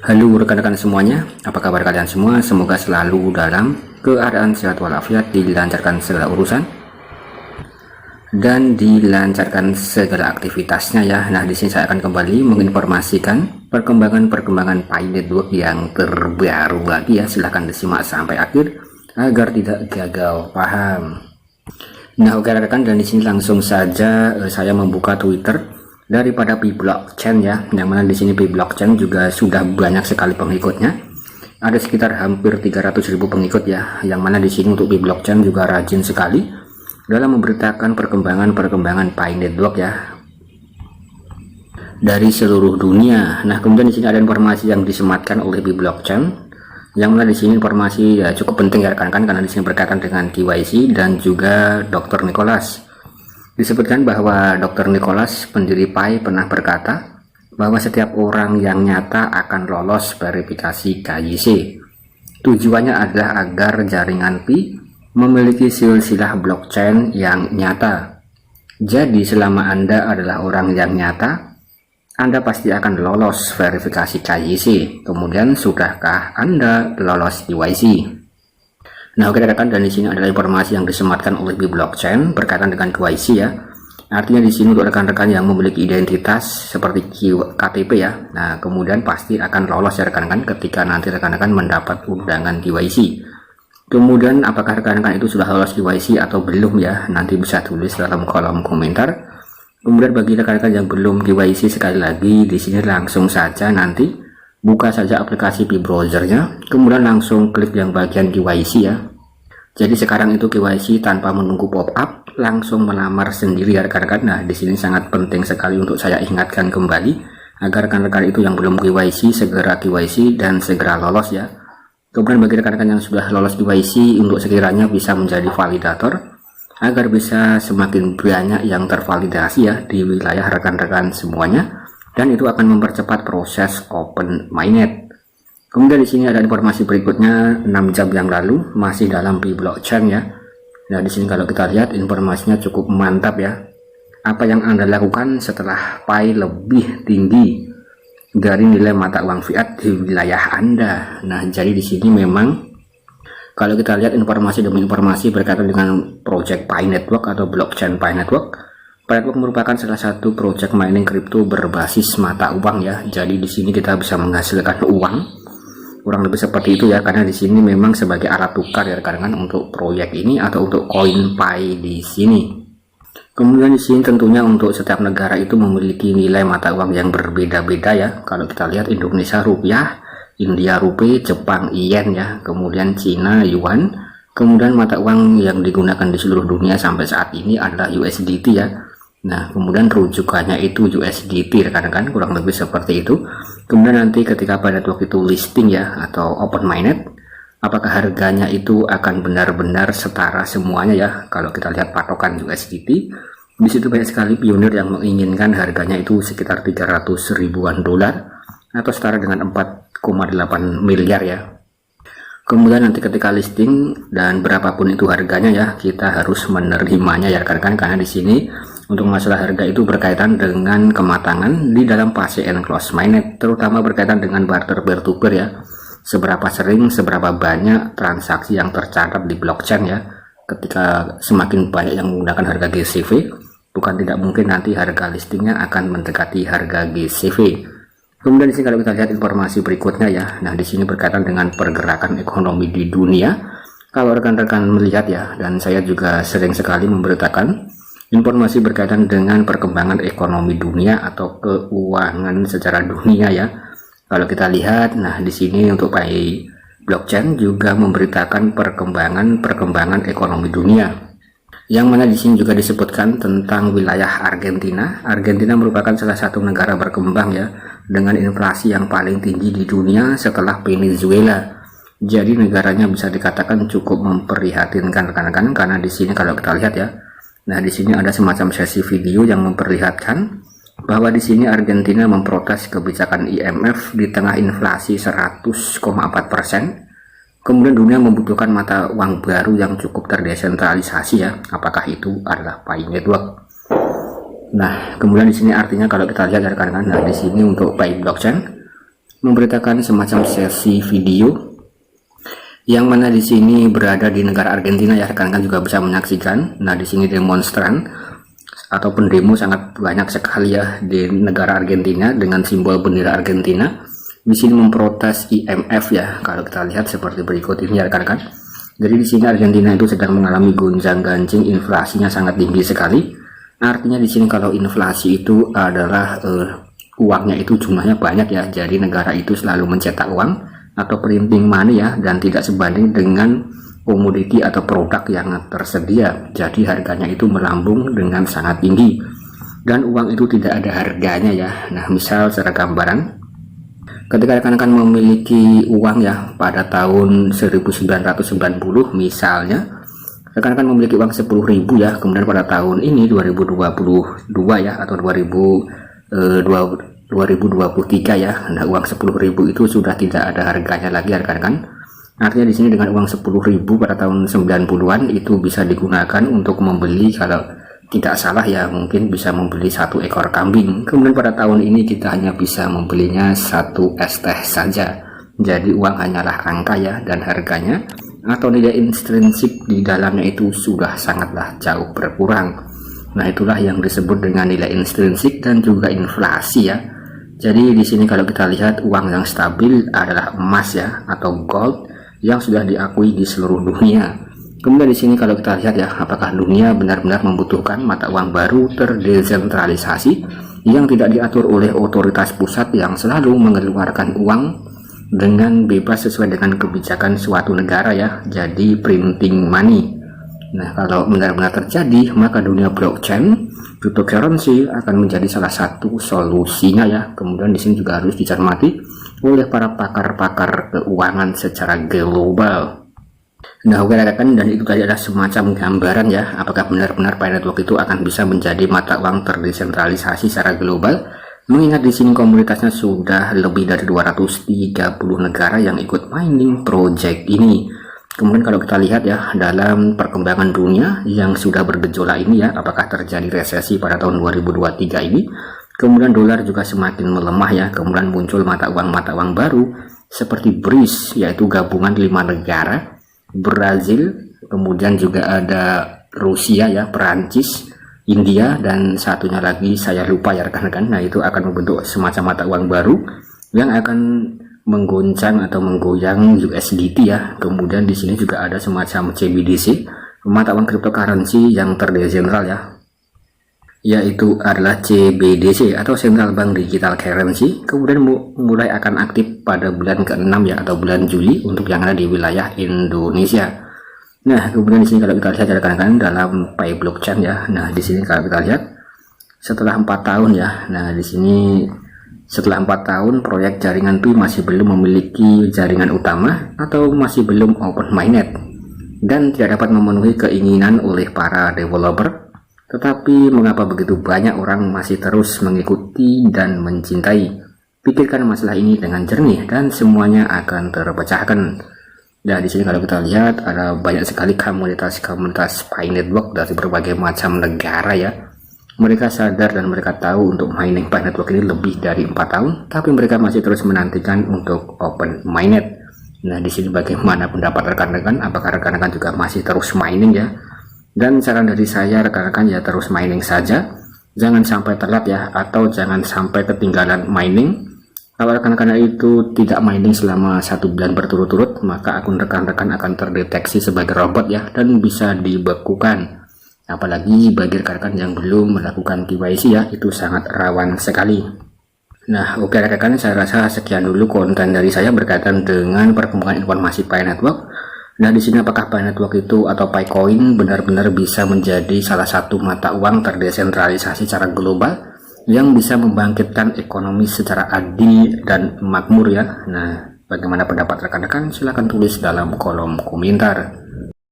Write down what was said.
Halo rekan-rekan semuanya, apa kabar kalian semua? Semoga selalu dalam keadaan sehat walafiat, dilancarkan segala urusan dan dilancarkan segala aktivitasnya ya. Nah, di sini saya akan kembali menginformasikan perkembangan Pi Network yang terbaru lagi ya. Silahkan disimak sampai akhir agar tidak gagal paham. Nah, oke rekan, dan di sini langsung saja saya membuka Twitter daripada Pi Blockchain ya, yang mana di sini Pi Blockchain juga sudah banyak sekali pengikutnya, ada sekitar hampir 300.000 pengikut ya, yang mana di sini untuk Pi Blockchain juga rajin sekali dalam memberitakan perkembangan Pi Network ya dari seluruh dunia. Nah, kemudian di sini ada informasi yang disematkan oleh Pi Blockchain, yang mana di sini informasi ya cukup penting ya rekan-rekan, karena di sini berkaitan dengan KYC dan juga Dr. Nicholas. Disebutkan bahwa Dr. Nicholas, pendiri Pi, pernah berkata bahwa setiap orang yang nyata akan lolos verifikasi KYC. Tujuannya adalah agar jaringan Pi memiliki silsilah blockchain yang nyata. Jadi selama Anda adalah orang yang nyata, Anda pasti akan lolos verifikasi KYC. Kemudian sudahkah Anda lolos KYC? Nah, oke rekan, dan di sini adalah informasi yang disematkan oleh Pi Blockchain berkaitan dengan KYC ya. Artinya di sini untuk rekan-rekan yang memiliki identitas seperti KTP ya. Nah, kemudian pasti akan lolos ya rekan-rekan ketika nanti rekan-rekan mendapat undangan KYC. Kemudian apakah rekan-rekan itu sudah lolos KYC atau belum ya? Nanti bisa tulis dalam kolom komentar. Kemudian bagi rekan-rekan yang belum KYC, sekali lagi di sini langsung saja nanti buka saja aplikasi Pi browsernya, kemudian langsung klik yang bagian KYC ya. Jadi sekarang itu KYC tanpa menunggu pop-up, langsung melamar sendiri ya rekan-rekan. Nah, di sini sangat penting sekali untuk saya ingatkan kembali agar rekan-rekan itu yang belum KYC segera KYC dan segera lolos ya. Kemudian bagi rekan-rekan yang sudah lolos KYC, untuk sekiranya bisa menjadi validator agar bisa semakin banyak yang tervalidasi ya di wilayah rekan-rekan semuanya, dan itu akan mempercepat proses open mainnet. Kemudian di sini ada informasi berikutnya 6 jam yang lalu, masih dalam Pi Blockchain ya. Nah, di sini kalau kita lihat informasinya cukup mantap ya. Apa yang Anda lakukan setelah Pi lebih tinggi dari nilai mata uang fiat di wilayah Anda? Nah, jadi di sini memang kalau kita lihat informasi demi informasi berkaitan dengan project Pi Network atau blockchain Pi Network. Pi Network merupakan salah satu project mining kripto berbasis mata uang ya. Jadi di sini kita bisa menghasilkan uang, kurang lebih seperti itu ya, karena di sini memang sebagai alat tukar ya rekan-rekan untuk proyek ini atau untuk koin Pi di sini. Kemudian di sini tentunya untuk setiap negara itu memiliki nilai mata uang yang berbeda-beda ya. Kalau kita lihat Indonesia rupiah, India rupee, Jepang yen ya, kemudian Cina yuan. Kemudian mata uang yang digunakan di seluruh dunia sampai saat ini adalah USDT ya. Nah, kemudian rujukannya itu USDT rekan-rekan, kurang lebih seperti itu. Kemudian nanti ketika Pi Network itu listing ya atau open mainnet, apakah harganya itu akan benar-benar setara semuanya ya? Kalau kita lihat patokan USDT, di situ banyak sekali pionir yang menginginkan harganya itu sekitar 300 ribuan dolar atau setara dengan 4,8 miliar ya. Kemudian nanti ketika listing dan berapapun itu harganya ya, kita harus menerimanya ya rekan-rekan, karena di sini untuk masalah harga itu berkaitan dengan kematangan di dalam fase enclose mainnet, terutama berkaitan dengan barter peer-to-peer ya. Seberapa sering, seberapa banyak transaksi yang tercatat di blockchain ya. Ketika semakin banyak yang menggunakan harga GCV, bukan tidak mungkin nanti harga listingnya akan mendekati harga GCV. Kemudian di sini kalau kita lihat informasi berikutnya ya. Nah, di sini berkaitan dengan pergerakan ekonomi di dunia. Kalau rekan-rekan melihat ya, dan saya juga sering sekali memberitakan informasi berkaitan dengan perkembangan ekonomi dunia atau keuangan secara dunia ya. Kalau kita lihat, nah di sini untuk Pi Blockchain juga memberitakan perkembangan ekonomi dunia. Yang mana di sini juga disebutkan tentang wilayah Argentina. Argentina merupakan salah satu negara berkembang ya, dengan inflasi yang paling tinggi di dunia setelah Venezuela. Jadi negaranya bisa dikatakan cukup memprihatinkan rekan-rekan, karena di sini kalau kita lihat ya. Nah, di sini ada semacam sesi video yang memperlihatkan bahwa di sini Argentina memprotes kebijakan IMF di tengah inflasi 100,4%. Kemudian dunia membutuhkan mata uang baru yang cukup terdesentralisasi ya. Apakah itu adalah Pi Network? Nah, kemudian di sini artinya kalau kita lihat rekan-rekan, nah di sini untuk Pi Blockchain memberitakan semacam sesi video yang mana di sini berada di negara Argentina ya, rekan-rekan juga bisa menyaksikan. Nah, di sini demonstran ataupun demo sangat banyak sekali ya di negara Argentina dengan simbol bendera Argentina. Di sini memprotes IMF ya, kalau kita lihat seperti berikut ini ya rekan-rekan. Jadi di sini Argentina itu sedang mengalami gonjang-ganjing, inflasinya sangat tinggi sekali. Artinya di sini kalau inflasi itu adalah uangnya itu jumlahnya banyak ya, jadi negara itu selalu mencetak uang atau printing money ya, dan tidak sebanding dengan komoditi atau produk yang tersedia, jadi harganya itu melambung dengan sangat tinggi dan uang itu tidak ada harganya ya. Nah, misal secara gambaran, ketika rekan-rekan memiliki uang ya pada tahun 1990 misalnya, rekan-rekan memiliki uang 10.000 ya, kemudian pada tahun ini 2022 ya atau 2023 ya, nah uang 10.000 itu sudah tidak ada harganya lagi rekan-rekan. Artinya di sini dengan uang 10.000 pada tahun 90-an itu bisa digunakan untuk membeli, kalau tidak salah ya mungkin bisa membeli 1 ekor kambing. Kemudian pada tahun ini kita hanya bisa membelinya 1 es teh saja. Jadi uang hanyalah angka ya, dan harganya atau nilai intrinsik di dalamnya itu sudah sangatlah jauh berkurang. Nah, itulah yang disebut dengan nilai intrinsik dan juga inflasi ya. Jadi di sini kalau kita lihat uang yang stabil adalah emas ya atau gold yang sudah diakui di seluruh dunia. Kemudian di sini kalau kita lihat ya, apakah dunia benar-benar membutuhkan mata uang baru terdesentralisasi yang tidak diatur oleh otoritas pusat yang selalu mengeluarkan uang dengan bebas sesuai dengan kebijakan suatu negara ya, jadi printing money. Nah, kalau benar-benar terjadi, maka dunia blockchain, cryptocurrency akan menjadi salah satu solusinya ya. Kemudian di sini juga harus dicermati oleh para pakar-pakar keuangan secara global. Nah, oke rekan, dan itu tadi adalah semacam gambaran ya, apakah benar-benar Pi Network itu akan bisa menjadi mata uang terdesentralisasi secara global. Mengingat di sini komunitasnya sudah lebih dari 230 negara yang ikut mining project ini. Kemudian kalau kita lihat ya, dalam perkembangan dunia yang sudah bergejolak ini ya, apakah terjadi resesi pada tahun 2023 ini, kemudian dolar juga semakin melemah ya, kemudian muncul mata uang baru seperti BRICS, yaitu gabungan 5 negara, Brazil, kemudian juga ada Rusia ya, Perancis, India, dan satunya lagi saya lupa ya rekan-rekan. Nah, itu akan membentuk semacam mata uang baru yang akan menggoncang atau menggoyang USDT ya. Kemudian di sini juga ada semacam CBDC, mata uang cryptocurrency yang terdesentral ya, yaitu adalah CBDC atau Central Bank Digital Currency. Kemudian mulai akan aktif pada bulan ke-6 ya atau bulan Juli untuk yang ada di wilayah Indonesia. Nah, kemudian di sini kalau kita lihat rekan-rekan dalam Pi blockchain ya. Nah, di sini kalau kita lihat setelah 4 tahun ya. Nah, di sini setelah 4 tahun proyek jaringan Pi masih belum memiliki jaringan utama atau masih belum open mainnet dan tidak dapat memenuhi keinginan oleh para developer. Tetapi mengapa begitu banyak orang masih terus mengikuti dan mencintai? Pikirkan masalah ini dengan jernih dan semuanya akan terpecahkan. Nah, di sini kalau kita lihat ada banyak sekali komunitas Pi Network dari berbagai macam negara ya. Mereka sadar dan mereka tahu untuk mining Pi Network ini lebih dari 4 tahun, tapi mereka masih terus menantikan untuk open mainnet. Nah, di sini bagaimana pendapat rekan-rekan? Apakah rekan-rekan juga masih terus mining ya? Dan saran dari saya rekan-rekan ya terus mining saja, jangan sampai telat ya, atau jangan sampai ketinggalan mining. Kalau rekan-rekan itu tidak mining selama 1 bulan berturut-turut, maka akun rekan-rekan akan terdeteksi sebagai robot ya, dan bisa dibekukan. Apalagi bagi rekan-rekan yang belum melakukan KYC ya, itu sangat rawan sekali. Nah, oke rekan-rekan, saya rasa sekian dulu konten dari saya berkaitan dengan perkembangan informasi Pi Network. Nah, di sini apakah Pi Network itu atau Picoin benar-benar bisa menjadi salah satu mata uang terdesentralisasi secara global yang bisa membangkitkan ekonomi secara adil dan makmur ya. Nah, bagaimana pendapat rekan-rekan? Silahkan tulis dalam kolom komentar.